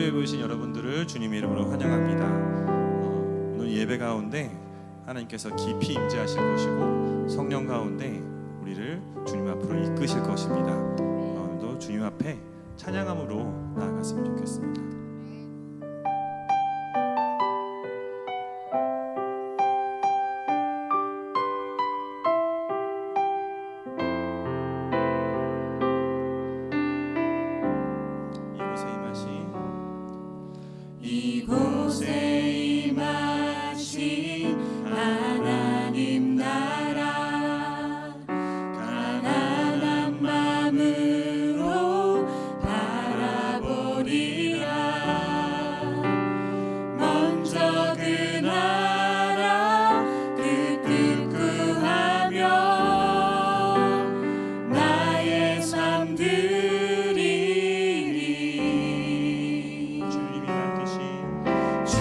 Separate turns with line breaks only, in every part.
예배 보신 여러분들을 주님의 이름으로 환영합니다. 오늘 예배 가운데 하나님께서 깊이 임재하실 것이고 성령 가운데 우리를 주님 앞으로 이끄실 것입니다. 오늘도 주님 앞에 찬양함으로 나아갔으면 좋겠습니다.
이곳에 임하신 하나님 나라 가난한 마음으로 바라보리라. 먼저 그 나라 그 뜻 구하며 나의 삶 드리리.
주님이 날 뜻이
주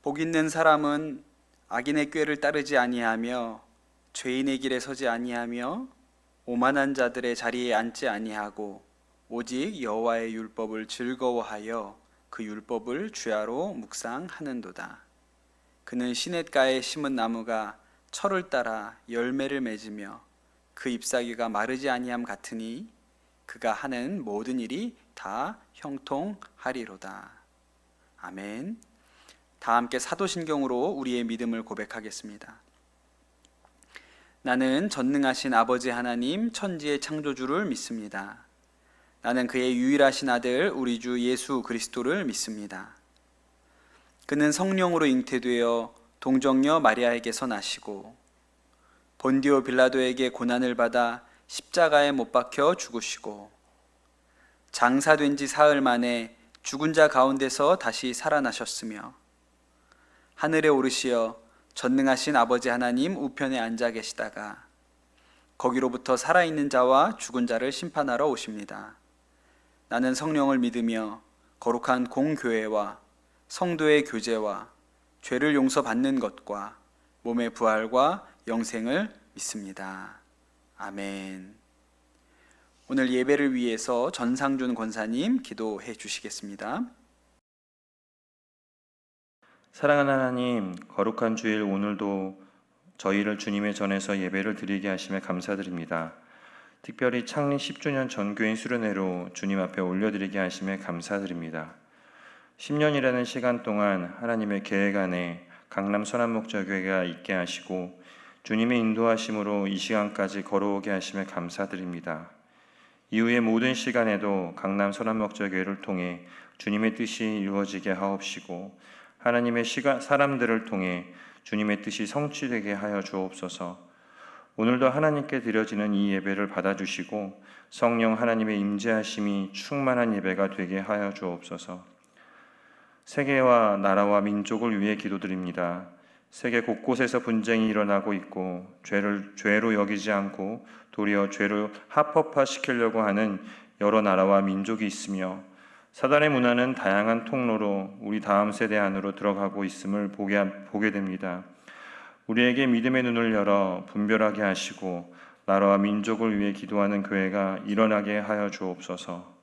복 있는 사람은 악인의 꾀를 따르지 아니하며 죄인의 길에 서지 아니하며 오만한 자들의 자리에 앉지 아니하고 오직 여호와의 율법을 즐거워하여 그 율법을 주야로 묵상하는도다. 그는 시냇가에 심은 나무가 철을 따라 열매를 맺으며 그 잎사귀가 마르지 아니함 같으니 그가 하는 모든 일이 다 형통하리로다. 아멘. 다 함께 사도신경으로 우리의 믿음을 고백하겠습니다. 나는 전능하신 아버지 하나님 천지의 창조주를 믿습니다. 나는 그의 유일하신 아들 우리 주 예수 그리스도를 믿습니다. 그는 성령으로 잉태되어 동정녀 마리아에게서 나시고 본디오 빌라도에게 고난을 받아 십자가에 못 박혀 죽으시고 장사된 지 사흘 만에 죽은 자 가운데서 다시 살아나셨으며 하늘에 오르시어 전능하신 아버지 하나님 우편에 앉아 계시다가 거기로부터 살아있는 자와 죽은 자를 심판하러 오십니다. 나는 성령을 믿으며 거룩한 공교회와 성도의 교제와 죄를 용서받는 것과 몸의 부활과 영생을 믿습니다. 아멘. 오늘 예배를 위해서 전상준 권사님 기도해 주시겠습니다.
사랑하는 하나님, 거룩한 주일 오늘도 저희를 주님의 전에서 예배를 드리게 하심에 감사드립니다. 특별히 창립 10주년 전교인 수련회로 주님 앞에 올려드리게 하심에 감사드립니다. 10년이라는 시간 동안 하나님의 계획 안에 강남 선한목자교회가 있게 하시고 주님의 인도하심으로 이 시간까지 걸어오게 하심에 감사드립니다. 이후의 모든 시간에도 강남 선한목자교회를 통해 주님의 뜻이 이루어지게 하옵시고 하나님의 사람들을 통해 주님의 뜻이 성취되게 하여 주옵소서. 오늘도 하나님께 드려지는 이 예배를 받아주시고 성령 하나님의 임재하심이 충만한 예배가 되게 하여 주옵소서. 세계와 나라와 민족을 위해 기도드립니다. 세계 곳곳에서 분쟁이 일어나고 있고 죄를 죄로 여기지 않고 도리어 죄를 합법화시키려고 하는 여러 나라와 민족이 있으며 사단의 문화는 다양한 통로로 우리 다음 세대 안으로 들어가고 있음을 보게 됩니다. 우리에게 믿음의 눈을 열어 분별하게 하시고 나라와 민족을 위해 기도하는 교회가 일어나게 하여 주옵소서.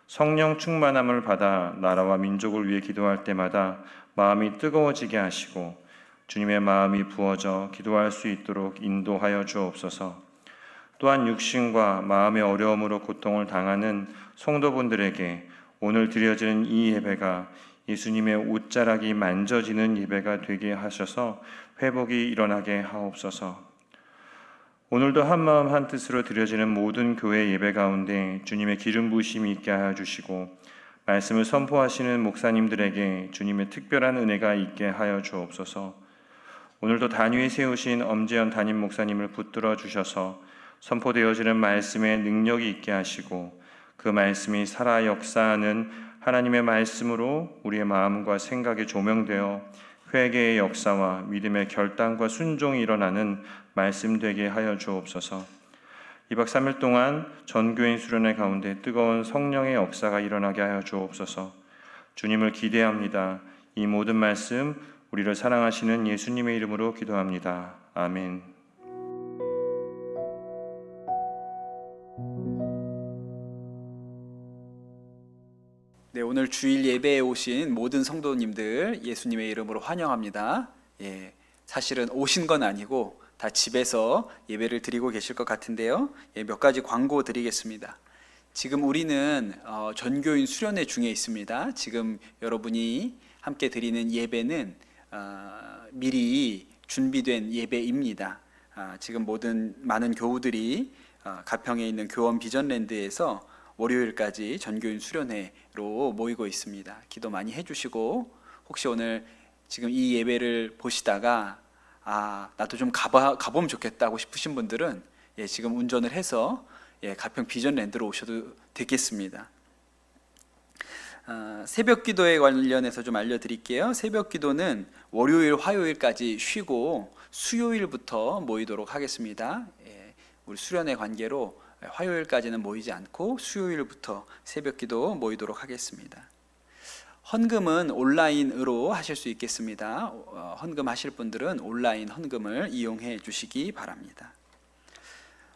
성령 충만함을 받아 나라와 민족을 위해 기도할 때마다 마음이 뜨거워지게 하시고 주님의 마음이 부어져 기도할 수 있도록 인도하여 주옵소서. 또한 육신과 마음의 어려움으로 고통을 당하는 성도분들에게 오늘 드려지는 이 예배가 예수님의 옷자락이 만져지는 예배가 되게 하셔서 회복이 일어나게 하옵소서. 오늘도 한마음 한뜻으로 드려지는 모든 교회 예배 가운데 주님의 기름 부으심이 있게 하여 주시고 말씀을 선포하시는 목사님들에게 주님의 특별한 은혜가 있게 하여 주옵소서. 오늘도 단위에 세우신 엄재현 담임 목사님을 붙들어 주셔서 선포되어지는 말씀에 능력이 있게 하시고 그 말씀이 살아 역사하는 하나님의 말씀으로 우리의 마음과 생각이 조명되어 회개의 역사와 믿음의 결단과 순종이 일어나는 말씀 되게 하여 주옵소서. 2박 3일 동안 전교인 수련회 가운데 뜨거운 성령의 역사가 일어나게 하여 주옵소서. 주님을 기대합니다. 이 모든 말씀 우리를 사랑하시는 예수님의 이름으로 기도합니다. 아멘.
네, 오늘 주일 예배에 오신 모든 성도님들 예수님의 이름으로 환영합니다. 사실은 오신 건 아니고 다 집에서 예배를 드리고 계실 것 같은데요. 몇 가지 광고 드리겠습니다. 지금 우리는 전교인 수련회 중에 있습니다. 지금 여러분이 함께 드리는 예배는 미리 준비된 예배입니다. 지금 많은 교우들이 가평에 있는 교원 비전랜드에서 월요일까지 전교인 수련회로 모이고 있습니다. 기도 많이 해주시고 혹시 오늘 지금 이 예배를 보시다가 나도 좀 가보면 좋겠다고 싶으신 분들은 지금 운전을 해서 가평 비전랜드로 오셔도 되겠습니다. 새벽 기도에 관련해서 좀 알려드릴게요. 새벽 기도는 월요일, 화요일까지 쉬고 수요일부터 모이도록 하겠습니다. 우리 수련회 관계로 화요일까지는 모이지 않고 수요일부터 새벽 기도 모이도록 하겠습니다. 헌금은 온라인으로 하실 수 있겠습니다. 헌금하실 분들은 온라인 헌금을 이용해 주시기 바랍니다.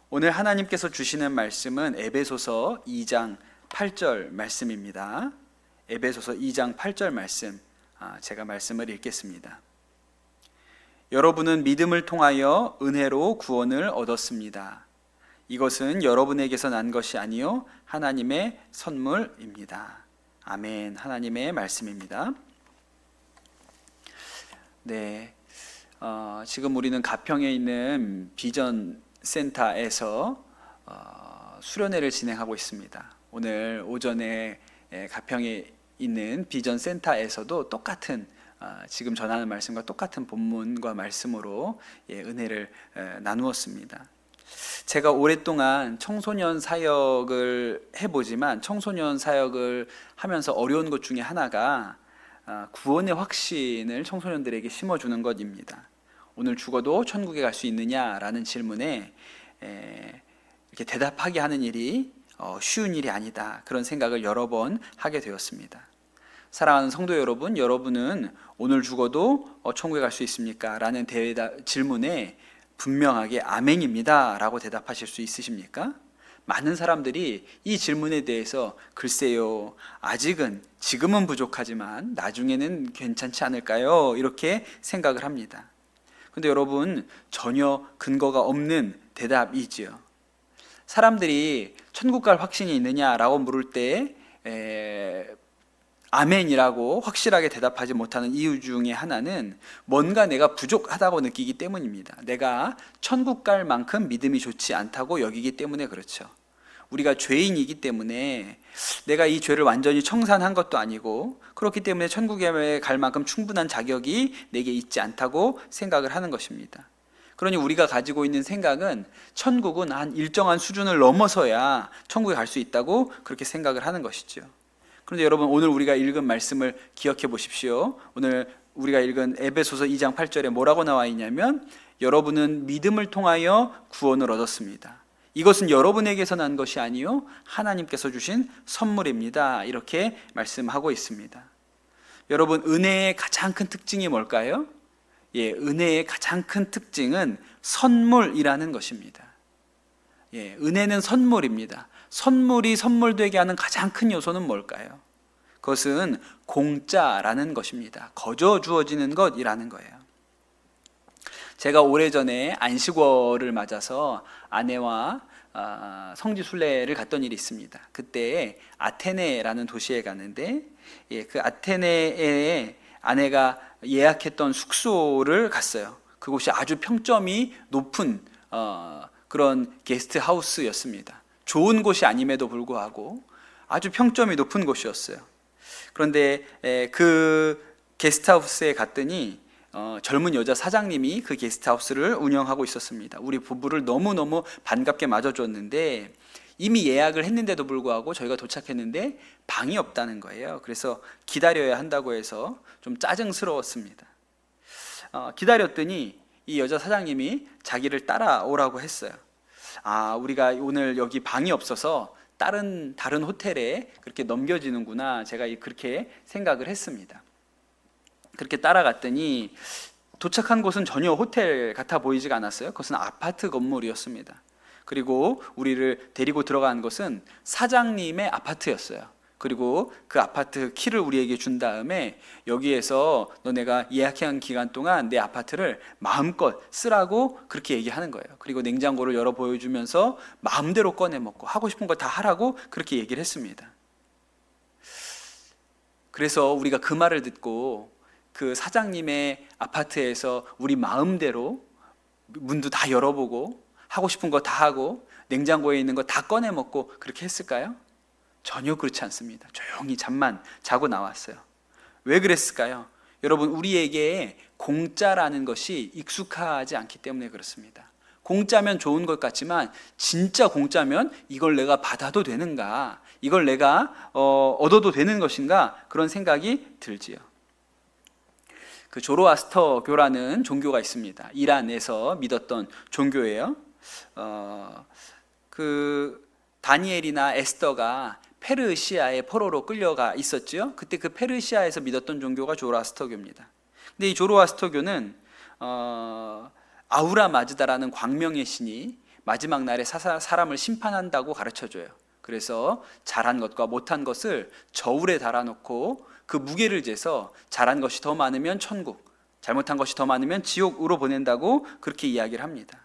오늘 하나님께서 주시는 말씀은 에베소서 2장 8절 말씀입니다. 에베소서 2장 8절 말씀, 제가 말씀을 읽겠습니다. 여러분은 믿음을 통하여 은혜로 구원을 얻었습니다. 이것은 여러분에게서 난 것이 아니요 하나님의 선물입니다. 아멘. 하나님의 말씀입니다. 네, 지금 우리는 가평에 있는 비전 센터에서 수련회를 진행하고 있습니다. 오늘 오전에 가평에 있는 비전 센터에서도 똑같은 지금 전하는 말씀과 똑같은 본문과 말씀으로 은혜를 나누었습니다. 제가 오랫동안 청소년 사역을 해보지만 청소년 사역을 하면서 어려운 것 중에 하나가 구원의 확신을 청소년들에게 심어주는 것입니다. 오늘 죽어도 천국에 갈 수 있느냐라는 질문에 이렇게 대답하게 하는 일이 쉬운 일이 아니다, 그런 생각을 여러 번 하게 되었습니다. 사랑하는 성도 여러분, 여러분은 오늘 죽어도 천국에 갈 수 있습니까? 라는 질문에 분명하게 아멘입니다 라고 대답하실 수 있으십니까? 많은 사람들이 이 질문에 대해서 글쎄요, 아직은, 지금은 부족하지만 나중에는 괜찮지 않을까요? 이렇게 생각을 합니다. 근데 여러분, 전혀 근거가 없는 대답이지요. 사람들이 천국 갈 확신이 있느냐라고 물을 때 아멘이라고 확실하게 대답하지 못하는 이유 중에 하나는 뭔가 내가 부족하다고 느끼기 때문입니다. 내가 천국 갈 만큼 믿음이 좋지 않다고 여기기 때문에 그렇죠. 우리가 죄인이기 때문에 내가 이 죄를 완전히 청산한 것도 아니고, 그렇기 때문에 천국에 갈 만큼 충분한 자격이 내게 있지 않다고 생각을 하는 것입니다. 그러니 우리가 가지고 있는 생각은 천국은 한 일정한 수준을 넘어서야 천국에 갈 수 있다고 그렇게 생각을 하는 것이죠. 그런데 여러분, 오늘 우리가 읽은 말씀을 기억해 보십시오. 오늘 우리가 읽은 에베소서 2장 8절에 뭐라고 나와 있냐면, 여러분은 믿음을 통하여 구원을 얻었습니다. 이것은 여러분에게서 난 것이 아니요 하나님께서 주신 선물입니다. 이렇게 말씀하고 있습니다. 여러분, 은혜의 가장 큰 특징이 뭘까요? 은혜의 가장 큰 특징은 선물이라는 것입니다. 은혜는 선물입니다. 선물이 선물되게 하는 가장 큰 요소는 뭘까요? 그것은 공짜라는 것입니다. 거저 주어지는 것이라는 거예요. 제가 오래전에 안식월을 맞아서 아내와 성지순례를 갔던 일이 있습니다. 그때 아테네라는 도시에 갔는데, 그 아테네에 아내가 예약했던 숙소를 갔어요. 그곳이 아주 평점이 높은 그런 게스트하우스였습니다. 좋은 곳이 아님에도 불구하고 아주 평점이 높은 곳이었어요. 그런데 그 게스트하우스에 갔더니 젊은 여자 사장님이 그 게스트하우스를 운영하고 있었습니다. 우리 부부를 너무너무 반갑게 맞아줬는데, 이미 예약을 했는데도 불구하고 저희가 도착했는데 방이 없다는 거예요. 그래서 기다려야 한다고 해서 좀 짜증스러웠습니다. 기다렸더니 이 여자 사장님이 자기를 따라오라고 했어요. 우리가 오늘 여기 방이 없어서 다른 호텔에 그렇게 넘겨지는구나, 제가 그렇게 생각을 했습니다. 그렇게 따라갔더니 도착한 곳은 전혀 호텔 같아 보이지가 않았어요. 그것은 아파트 건물이었습니다. 그리고 우리를 데리고 들어간 것은 사장님의 아파트였어요. 그리고 그 아파트 키를 우리에게 준 다음에, 여기에서 너네가 예약한 기간 동안 내 아파트를 마음껏 쓰라고 그렇게 얘기하는 거예요. 그리고 냉장고를 열어 보여주면서 마음대로 꺼내 먹고 하고 싶은 거 다 하라고 그렇게 얘기를 했습니다. 그래서 우리가 그 말을 듣고 그 사장님의 아파트에서 우리 마음대로 문도 다 열어보고 하고 싶은 거 다 하고 냉장고에 있는 거 다 꺼내 먹고 그렇게 했을까요? 전혀 그렇지 않습니다. 조용히 잠만 자고 나왔어요. 왜 그랬을까요? 여러분, 우리에게 공짜라는 것이 익숙하지 않기 때문에 그렇습니다. 공짜면 좋은 것 같지만 진짜 공짜면 이걸 내가 받아도 되는가, 이걸 내가 얻어도 되는 것인가, 그런 생각이 들지요. 그 조로아스터교라는 종교가 있습니다. 이란에서 믿었던 종교예요. 그 다니엘이나 에스더가 페르시아의 포로로 끌려가 있었죠. 그때 그 페르시아에서 믿었던 종교가 조로아스터교입니다. 근데 이 조로아스터교는 아우라 마즈다라는 광명의 신이 마지막 날에 사람을 심판한다고 가르쳐줘요. 그래서 잘한 것과 못한 것을 저울에 달아놓고 그 무게를 재서 잘한 것이 더 많으면 천국, 잘못한 것이 더 많으면 지옥으로 보낸다고 그렇게 이야기를 합니다.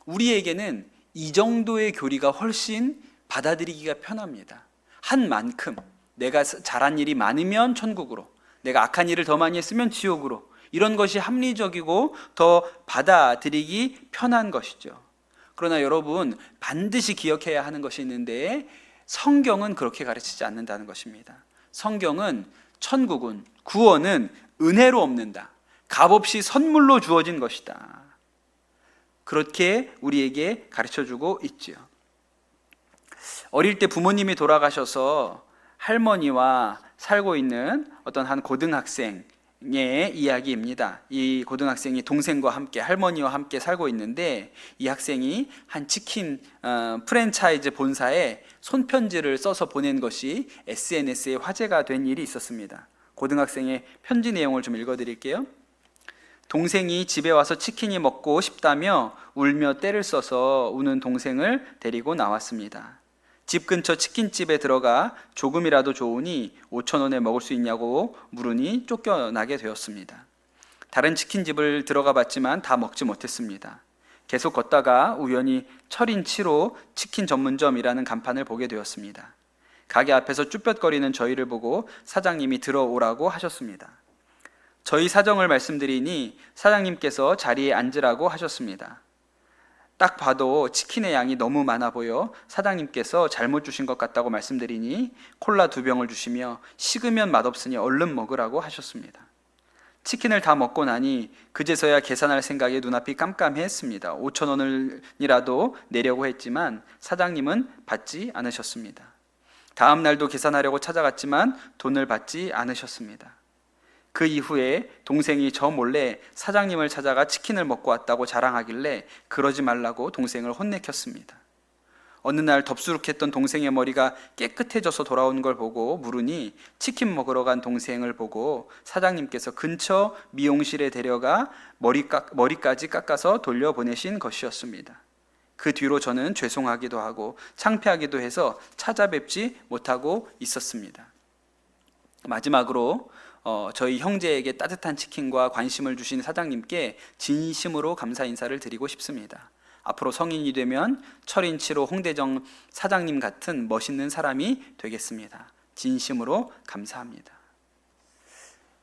우리에게는 이 정도의 교리가 훨씬 받아들이기가 편합니다. 한 만큼 내가 잘한 일이 많으면 천국으로, 내가 악한 일을 더 많이 했으면 지옥으로, 이런 것이 합리적이고 더 받아들이기 편한 것이죠. 그러나 여러분, 반드시 기억해야 하는 것이 있는데 성경은 그렇게 가르치지 않는다는 것입니다. 성경은 천국은, 구원은 은혜로 없는다, 값없이 선물로 주어진 것이다, 그렇게 우리에게 가르쳐주고 있지요. 어릴 때 부모님이 돌아가셔서 할머니와 살고 있는 어떤 한 고등학생의 이야기입니다. 이 고등학생이 동생과 함께, 할머니와 함께 살고 있는데, 이 학생이 한 치킨 프랜차이즈 본사에 손편지를 써서 보낸 것이 SNS에 화제가 된 일이 있었습니다. 고등학생의 편지 내용을 좀 읽어드릴게요. 동생이 집에 와서 치킨이 먹고 싶다며 울며 떼를 써서 우는 동생을 데리고 나왔습니다. 집 근처 치킨집에 들어가 조금이라도 좋으니 5,000원에 먹을 수 있냐고 물으니 쫓겨나게 되었습니다. 다른 치킨집을 들어가 봤지만 다 먹지 못했습니다. 계속 걷다가 우연히 철인치로 치킨 전문점이라는 간판을 보게 되었습니다. 가게 앞에서 쭈뼛거리는 저희를 보고 사장님이 들어오라고 하셨습니다. 저희 사정을 말씀드리니 사장님께서 자리에 앉으라고 하셨습니다. 딱 봐도 치킨의 양이 너무 많아 보여 사장님께서 잘못 주신 것 같다고 말씀드리니 콜라 2병을 주시며 식으면 맛없으니 얼른 먹으라고 하셨습니다. 치킨을 다 먹고 나니 그제서야 계산할 생각에 눈앞이 깜깜했습니다. 5,000원이라도 내려고 했지만 사장님은 받지 않으셨습니다. 다음 날도 계산하려고 찾아갔지만 돈을 받지 않으셨습니다. 그 이후에 동생이 저 몰래 사장님을 찾아가 치킨을 먹고 왔다고 자랑하길래 그러지 말라고 동생을 혼내켰습니다. 어느 날 덥수룩했던 동생의 머리가 깨끗해져서 돌아온 걸 보고 물으니 치킨 먹으러 간 동생을 보고 사장님께서 근처 미용실에 데려가 머리까지 깎아서 돌려보내신 것이었습니다. 그 뒤로 저는 죄송하기도 하고 창피하기도 해서 찾아뵙지 못하고 있었습니다. 마지막으로 저희 형제에게 따뜻한 치킨과 관심을 주신 사장님께 진심으로 감사 인사를 드리고 싶습니다. 앞으로 성인이 되면 철인치로 홍대점 사장님 같은 멋있는 사람이 되겠습니다. 진심으로 감사합니다.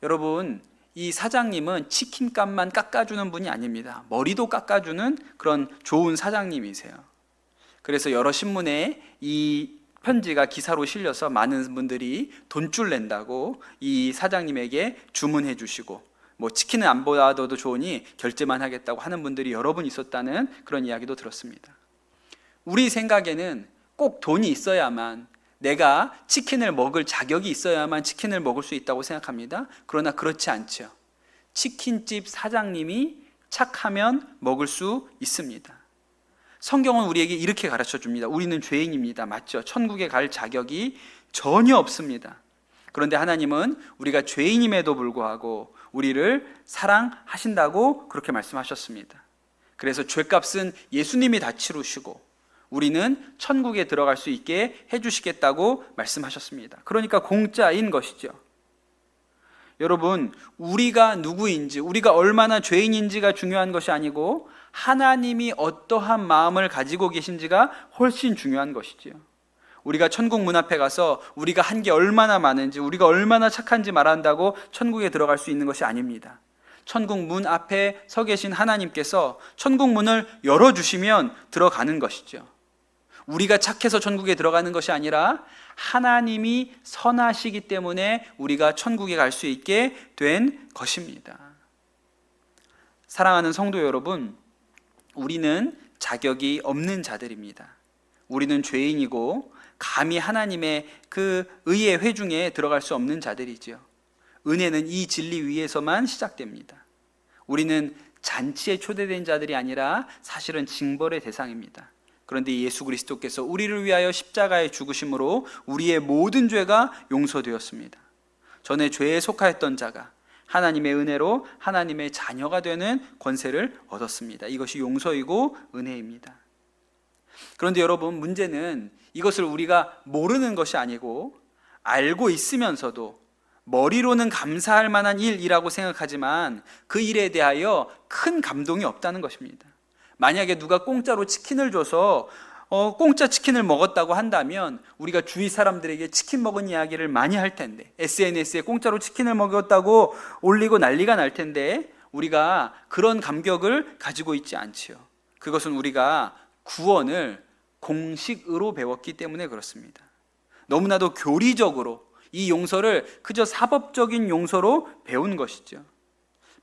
여러분, 이 사장님은 치킨값만 깎아주는 분이 아닙니다. 머리도 깎아주는 그런 좋은 사장님이세요. 그래서 여러 신문에 이 편지가 기사로 실려서 많은 분들이 돈줄 낸다고 이 사장님에게 주문해 주시고, 뭐 치킨은 안 받아도 좋으니 결제만 하겠다고 하는 분들이 여러 분 있었다는 그런 이야기도 들었습니다. 우리 생각에는 꼭 돈이 있어야만, 내가 치킨을 먹을 자격이 있어야만 치킨을 먹을 수 있다고 생각합니다. 그러나 그렇지 않죠. 치킨집 사장님이 착하면 먹을 수 있습니다. 성경은 우리에게 이렇게 가르쳐 줍니다. 우리는 죄인입니다. 맞죠? 천국에 갈 자격이 전혀 없습니다. 그런데 하나님은 우리가 죄인임에도 불구하고 우리를 사랑하신다고 그렇게 말씀하셨습니다. 그래서 죄값은 예수님이 다 치르시고 우리는 천국에 들어갈 수 있게 해주시겠다고 말씀하셨습니다. 그러니까 공짜인 것이죠. 여러분, 우리가 누구인지, 우리가 얼마나 죄인인지가 중요한 것이 아니고 하나님이 어떠한 마음을 가지고 계신지가 훨씬 중요한 것이지요. 우리가 천국 문 앞에 가서 우리가 한 게 얼마나 많은지, 우리가 얼마나 착한지 말한다고 천국에 들어갈 수 있는 것이 아닙니다. 천국 문 앞에 서 계신 하나님께서 천국 문을 열어주시면 들어가는 것이죠. 우리가 착해서 천국에 들어가는 것이 아니라 하나님이 선하시기 때문에 우리가 천국에 갈 수 있게 된 것입니다. 사랑하는 성도 여러분, 우리는 자격이 없는 자들입니다. 우리는 죄인이고 감히 하나님의 그 의의 회중에 들어갈 수 없는 자들이지요. 은혜는 이 진리 위에서만 시작됩니다. 우리는 잔치에 초대된 자들이 아니라 사실은 징벌의 대상입니다. 그런데 예수 그리스도께서 우리를 위하여 십자가에 죽으심으로 우리의 모든 죄가 용서되었습니다. 전에 죄에 속하였던 자가 하나님의 은혜로 하나님의 자녀가 되는 권세를 얻었습니다. 이것이 용서이고 은혜입니다. 그런데 여러분, 문제는 이것을 우리가 모르는 것이 아니고 알고 있으면서도 머리로는 감사할 만한 일이라고 생각하지만 그 일에 대하여 큰 감동이 없다는 것입니다. 만약에 누가 공짜로 치킨을 줘서 공짜 치킨을 먹었다고 한다면 우리가 주위 사람들에게 치킨 먹은 이야기를 많이 할 텐데, SNS에 공짜로 치킨을 먹었다고 올리고 난리가 날 텐데 우리가 그런 감격을 가지고 있지 않지요. 그것은 우리가 구원을 공식으로 배웠기 때문에 그렇습니다. 너무나도 교리적으로 이 용서를 그저 사법적인 용서로 배운 것이죠.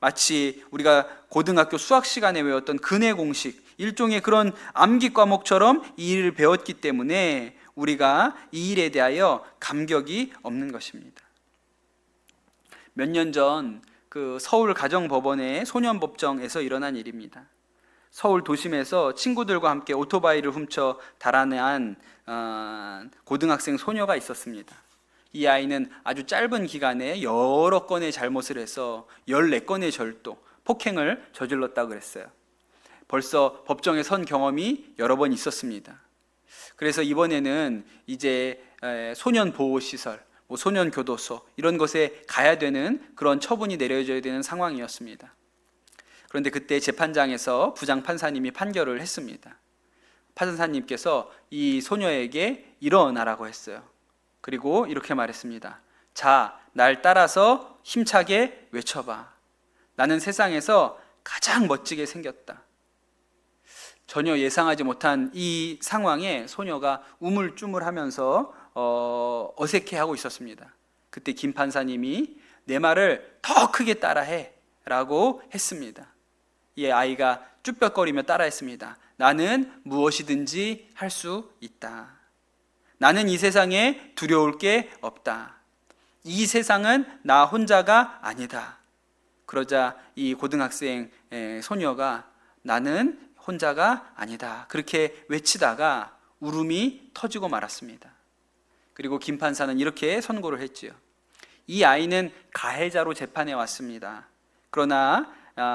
마치 우리가 고등학교 수학 시간에 외웠던 근해 공식, 일종의 그런 암기 과목처럼 이 일을 배웠기 때문에 우리가 이 일에 대하여 감격이 없는 것입니다. 몇 년 전 그 서울 가정법원의 소년법정에서 일어난 일입니다. 서울 도심에서 친구들과 함께 오토바이를 훔쳐 달아난 고등학생 소녀가 있었습니다. 이 아이는 아주 짧은 기간에 여러 건의 잘못을 해서 14건의 절도, 폭행을 저질렀다고 그랬어요. 벌써 법정에 선 경험이 여러 번 있었습니다. 그래서 이번에는 이제 소년보호시설, 소년교도소 이런 곳에 가야 되는 그런 처분이 내려져야 되는 상황이었습니다. 그런데 그때 재판장에서 부장판사님이 판결을 했습니다. 판사님께서 이 소녀에게 일어나라고 했어요. 그리고 이렇게 말했습니다. 자, 날 따라서 힘차게 외쳐봐. 나는 세상에서 가장 멋지게 생겼다. 전혀 예상하지 못한 이 상황에 소녀가 우물쭈물하면서 어색해하고 있었습니다. 그때 김 판사님이 내 말을 더 크게 따라해 라고 했습니다. 이 아이가 쭈뼛거리며 따라했습니다. 나는 무엇이든지 할 수 있다. 나는 이 세상에 두려울 게 없다. 이 세상은 나 혼자가 아니다. 그러자 이 고등학생 소녀가 나는 혼자가 아니다. 그렇게 외치다가 울음이 터지고 말았습니다. 그리고 김 판사는 이렇게 선고를 했지요. 이 아이는 가해자로 재판에 왔습니다. 그러나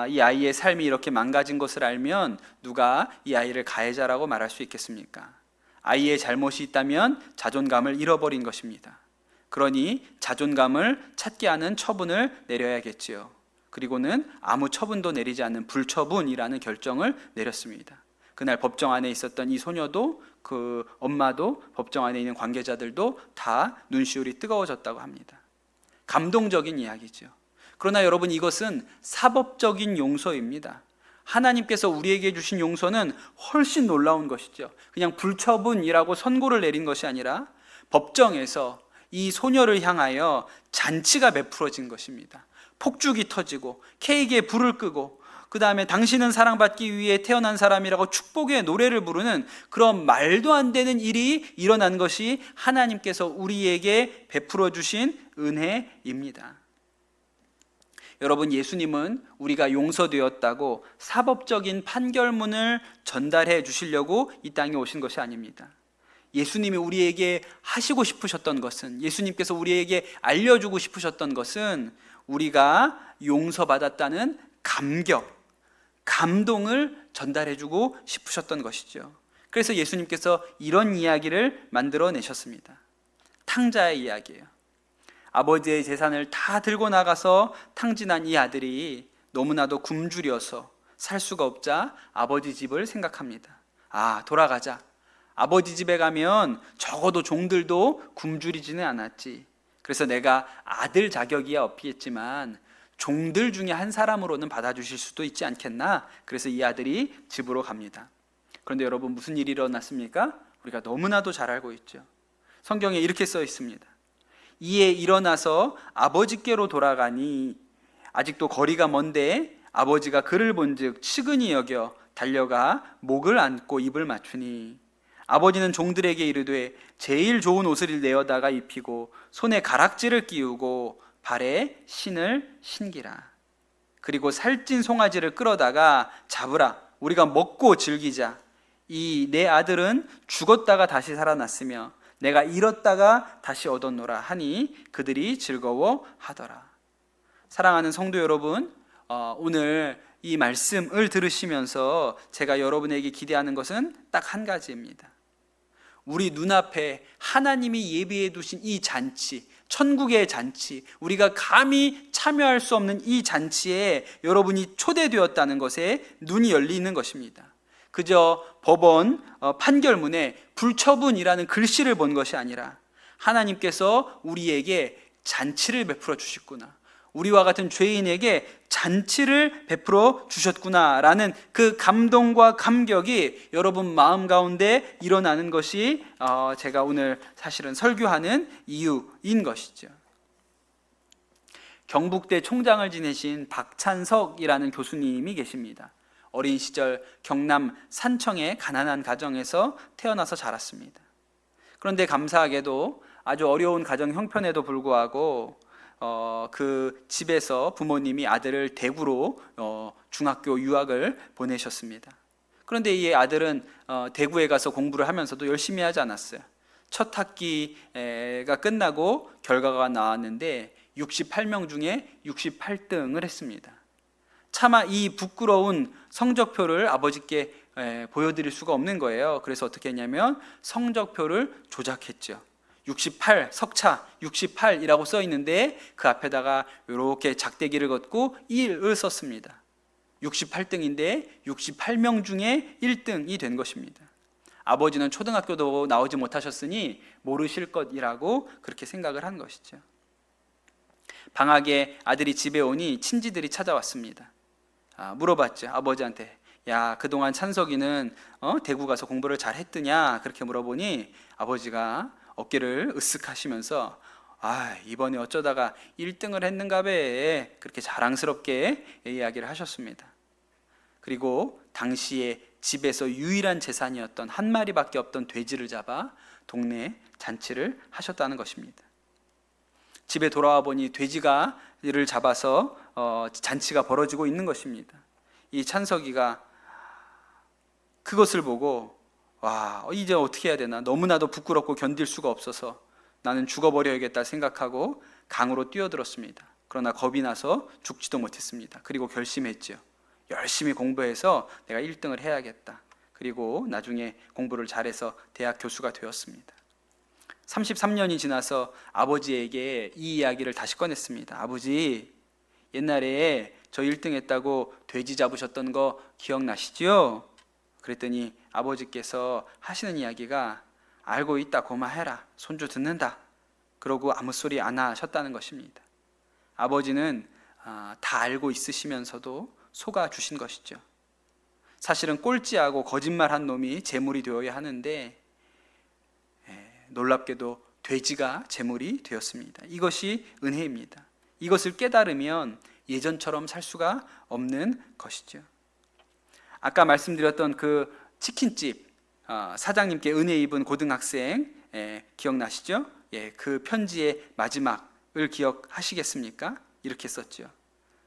이 아이의 삶이 이렇게 망가진 것을 알면 누가 이 아이를 가해자라고 말할 수 있겠습니까? 아이의 잘못이 있다면 자존감을 잃어버린 것입니다. 그러니 자존감을 찾게 하는 처분을 내려야겠지요. 그리고는 아무 처분도 내리지 않는 불처분이라는 결정을 내렸습니다. 그날 법정 안에 있었던 이 소녀도 그 엄마도 법정 안에 있는 관계자들도 다 눈시울이 뜨거워졌다고 합니다. 감동적인 이야기죠. 그러나 여러분, 이것은 사법적인 용서입니다. 하나님께서 우리에게 주신 용서는 훨씬 놀라운 것이죠. 그냥 불처분이라고 선고를 내린 것이 아니라 법정에서 이 소녀를 향하여 잔치가 베풀어진 것입니다. 폭죽이 터지고 케이크에 불을 끄고 그 다음에 당신은 사랑받기 위해 태어난 사람이라고 축복의 노래를 부르는 그런 말도 안 되는 일이 일어난 것이 하나님께서 우리에게 베풀어 주신 은혜입니다. 여러분, 예수님은 우리가 용서되었다고 사법적인 판결문을 전달해 주시려고 이 땅에 오신 것이 아닙니다. 예수님이 우리에게 하시고 싶으셨던 것은, 예수님께서 우리에게 알려주고 싶으셨던 것은 우리가 용서받았다는 감격, 감동을 전달해주고 싶으셨던 것이죠. 그래서 예수님께서 이런 이야기를 만들어내셨습니다. 탕자의 이야기예요. 아버지의 재산을 다 들고 나가서 탕진한 이 아들이 너무나도 굶주려서 살 수가 없자 아버지 집을 생각합니다. 돌아가자. 아버지 집에 가면 적어도 종들도 굶주리지는 않았지. 그래서 내가 아들 자격이야 없겠지만 종들 중에 한 사람으로는 받아주실 수도 있지 않겠나? 그래서 이 아들이 집으로 갑니다. 그런데 여러분, 무슨 일이 일어났습니까? 우리가 너무나도 잘 알고 있죠. 성경에 이렇게 써 있습니다. 이에 일어나서 아버지께로 돌아가니 아직도 거리가 먼데 아버지가 그를 본즉 측은히 여겨 달려가 목을 안고 입을 맞추니 아버지는 종들에게 이르되 제일 좋은 옷을 내어다가 입히고 손에 가락지를 끼우고 발에 신을 신기라. 그리고 살찐 송아지를 끌어다가 잡으라. 우리가 먹고 즐기자. 이 내 아들은 죽었다가 다시 살아났으며 내가 잃었다가 다시 얻었노라 하니 그들이 즐거워하더라. 사랑하는 성도 여러분, 오늘 이 말씀을 들으시면서 제가 여러분에게 기대하는 것은 딱 한 가지입니다. 우리 눈앞에 하나님이 예비해 두신 이 잔치, 천국의 잔치, 우리가 감히 참여할 수 없는 이 잔치에 여러분이 초대되었다는 것에 눈이 열리는 것입니다. 그저 법원 판결문에 불처분이라는 글씨를 본 것이 아니라 하나님께서 우리에게 잔치를 베풀어 주셨구나, 우리와 같은 죄인에게 잔치를 베풀어 주셨구나라는 그 감동과 감격이 여러분 마음 가운데 일어나는 것이 제가 오늘 사실은 설교하는 이유인 것이죠. 경북대 총장을 지내신 박찬석이라는 교수님이 계십니다. 어린 시절 경남 산청의 가난한 가정에서 태어나서 자랐습니다. 그런데 감사하게도 아주 어려운 가정 형편에도 불구하고 그 집에서 부모님이 아들을 대구로 중학교 유학을 보내셨습니다. 그런데 이 아들은 대구에 가서 공부를 하면서도 열심히 하지 않았어요. 첫 학기가 끝나고 결과가 나왔는데 68명 중에 68등을 했습니다. 차마 이 부끄러운 성적표를 아버지께 보여드릴 수가 없는 거예요. 그래서 어떻게 했냐면 성적표를 조작했죠. 68, 석차 68이라고 써 있는데 그 앞에다가 이렇게 작대기를 걷고 1을 썼습니다. 68등인데 68명 중에 1등이 된 것입니다. 아버지는 초등학교도 나오지 못하셨으니 모르실 것이라고 그렇게 생각을 한 것이죠. 방학에 아들이 집에 오니 친지들이 찾아왔습니다. 물어봤죠. 아버지한테, 야, 그동안 찬석이는 대구 가서 공부를 잘 했더냐? 그렇게 물어보니 아버지가 어깨를 으쓱 하시면서 이번에 어쩌다가 1등을 했는가 봐, 그렇게 자랑스럽게 이야기를 하셨습니다. 그리고 당시에 집에서 유일한 재산이었던 한 마리밖에 없던 돼지를 잡아 동네 잔치를 하셨다는 것입니다. 집에 돌아와 보니 돼지를 잡아서 잔치가 벌어지고 있는 것입니다. 이 찬석이가 그것을 보고 이제 어떻게 해야 되나, 너무나도 부끄럽고 견딜 수가 없어서 나는 죽어버려야겠다 생각하고 강으로 뛰어들었습니다. 그러나 겁이 나서 죽지도 못했습니다. 그리고 결심했죠. 열심히 공부해서 내가 1등을 해야겠다. 그리고 나중에 공부를 잘해서 대학 교수가 되었습니다. 33년이 지나서 아버지에게 이 이야기를 다시 꺼냈습니다. 아버지, 옛날에 저 1등 했다고 돼지 잡으셨던 거 기억나시죠? 그랬더니 아버지께서 하시는 이야기가 알고 있다 고마해라, 손주 듣는다, 그러고 아무 소리 안 하셨다는 것입니다. 아버지는 다 알고 있으시면서도 속아 주신 것이죠. 사실은 꼴찌하고 거짓말한 놈이 재물이 되어야 하는데 놀랍게도 돼지가 재물이 되었습니다. 이것이 은혜입니다. 이것을 깨달으면 예전처럼 살 수가 없는 것이죠. 아까 말씀드렸던 그 치킨집 사장님께 은혜 입은 고등학생 기억나시죠? 그 편지의 마지막을 기억하시겠습니까? 이렇게 썼죠.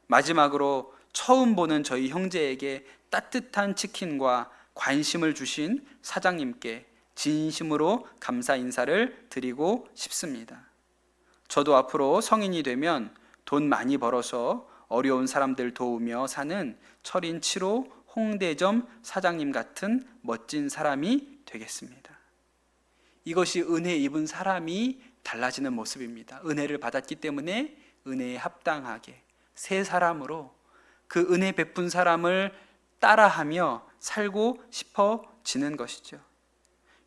마지막으로 처음 보는 저희 형제에게 따뜻한 치킨과 관심을 주신 사장님께 진심으로 감사 인사를 드리고 싶습니다. 저도 앞으로 성인이 되면 돈 많이 벌어서 어려운 사람들 도우며 사는 철인 7호 홍대점 사장님 같은 멋진 사람이 되겠습니다. 이것이 은혜 입은 사람이 달라지는 모습입니다. 은혜를 받았기 때문에 은혜에 합당하게 새 사람으로 그 은혜 베푼 사람을 따라하며 살고 싶어지는 것이죠.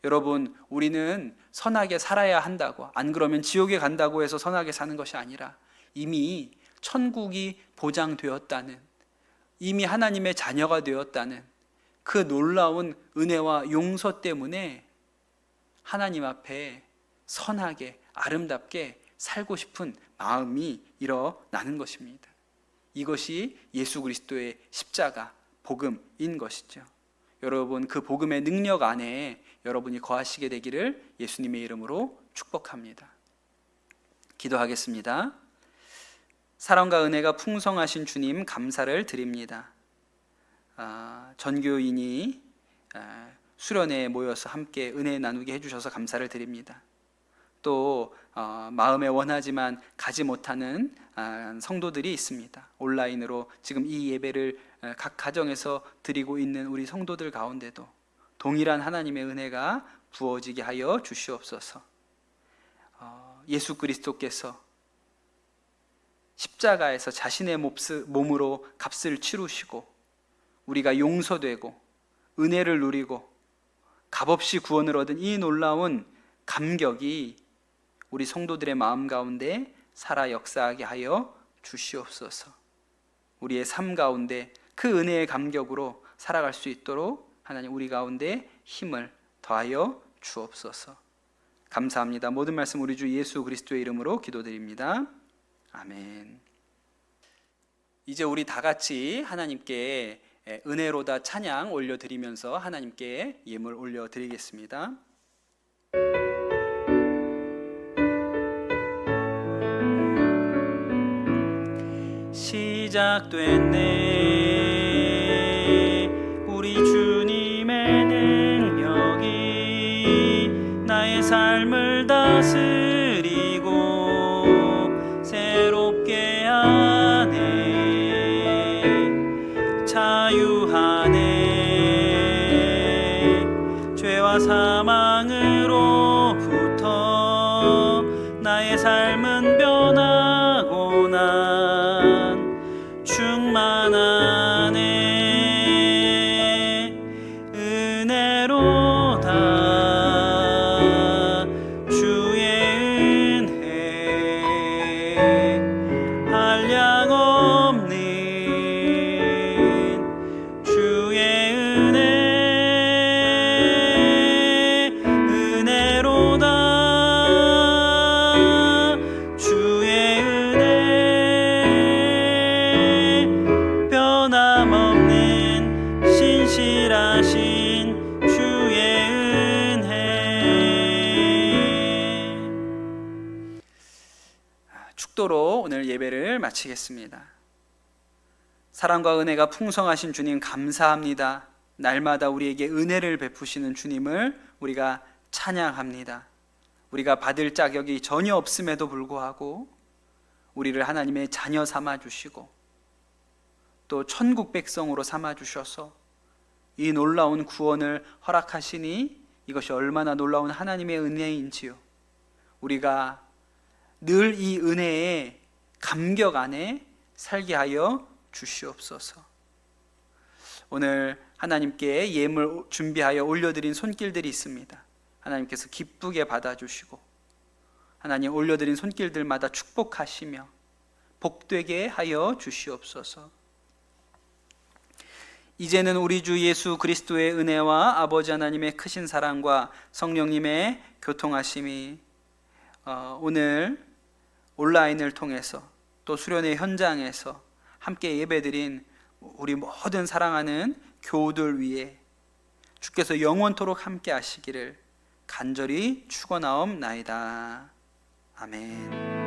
여러분, 우리는 선하게 살아야 한다고, 안 그러면 지옥에 간다고 해서 선하게 사는 것이 아니라 이미 천국이 보장되었다는, 이미 하나님의 자녀가 되었다는 그 놀라운 은혜와 용서 때문에 하나님 앞에 선하게 아름답게 살고 싶은 마음이 일어나는 것입니다. 이것이 예수 그리스도의 십자가 복음인 것이죠. 여러분, 그 복음의 능력 안에 여러분이 거하시게 되기를 예수님의 이름으로 축복합니다. 기도하겠습니다. 사랑과 은혜가 풍성하신 주님 감사를 드립니다. 전교인이 수련회에 모여서 함께 은혜 나누게 해주셔서 감사를 드립니다. 또 마음에 원하지만 가지 못하는 성도들이 있습니다. 온라인으로 지금 이 예배를 각 가정에서 드리고 있는 우리 성도들 가운데도 동일한 하나님의 은혜가 부어지게 하여 주시옵소서. 예수 그리스도께서 십자가에서 자신의 몸으로 값을 치르시고 우리가 용서되고 은혜를 누리고 값없이 구원을 얻은 이 놀라운 감격이 우리 성도들의 마음 가운데 살아 역사하게 하여 주시옵소서. 우리의 삶 가운데 그 은혜의 감격으로 살아갈 수 있도록 하나님 우리 가운데 힘을 더하여 주옵소서. 감사합니다. 모든 말씀 우리 주 예수 그리스도의 이름으로 기도드립니다. 아멘. 이제 우리 다 같이 하나님께 은혜로다 찬양 올려드리면서 하나님께 예물 올려드리겠습니다. 시작됐네 우리 주님의 능력이 나의 삶을 다스리고 새롭게 하네 자유하네 죄와 사망으로부터 나의 삶은 변하고 난 충만하네 은혜로다 주의 은혜 한량 없는 주의 은혜 은혜로다 주의 은혜 변함없는 신실하신 주의 은혜. 축도로 오늘 예배를 마치겠습니다. 사랑과 은혜가 풍성하신 주님 감사합니다. 날마다 우리에게 은혜를 베푸시는 주님을 우리가 찬양합니다. 우리가 받을 자격이 전혀 없음에도 불구하고 우리를 하나님의 자녀 삼아 주시고 또 천국 백성으로 삼아 주셔서 이 놀라운 구원을 허락하시니 이것이 얼마나 놀라운 하나님의 은혜인지요. 우리가 늘 이 은혜의 감격 안에 살게 하여 주시옵소서. 오늘 하나님께 예물 준비하여 올려드린 손길들이 있습니다. 하나님께서 기쁘게 받아주시고 하나님 올려드린 손길들마다 축복하시며 복되게 하여 주시옵소서. 이제는 우리 주 예수 그리스도의 은혜와 아버지 하나님의 크신 사랑과 성령님의 교통하심이 오늘 온라인을 통해서 또 수련회 현장에서 함께 예배드린 우리 모든 사랑하는 교우들 위해 주께서 영원토록 함께 하시기를 간절히 축원하옵나이다. 아멘.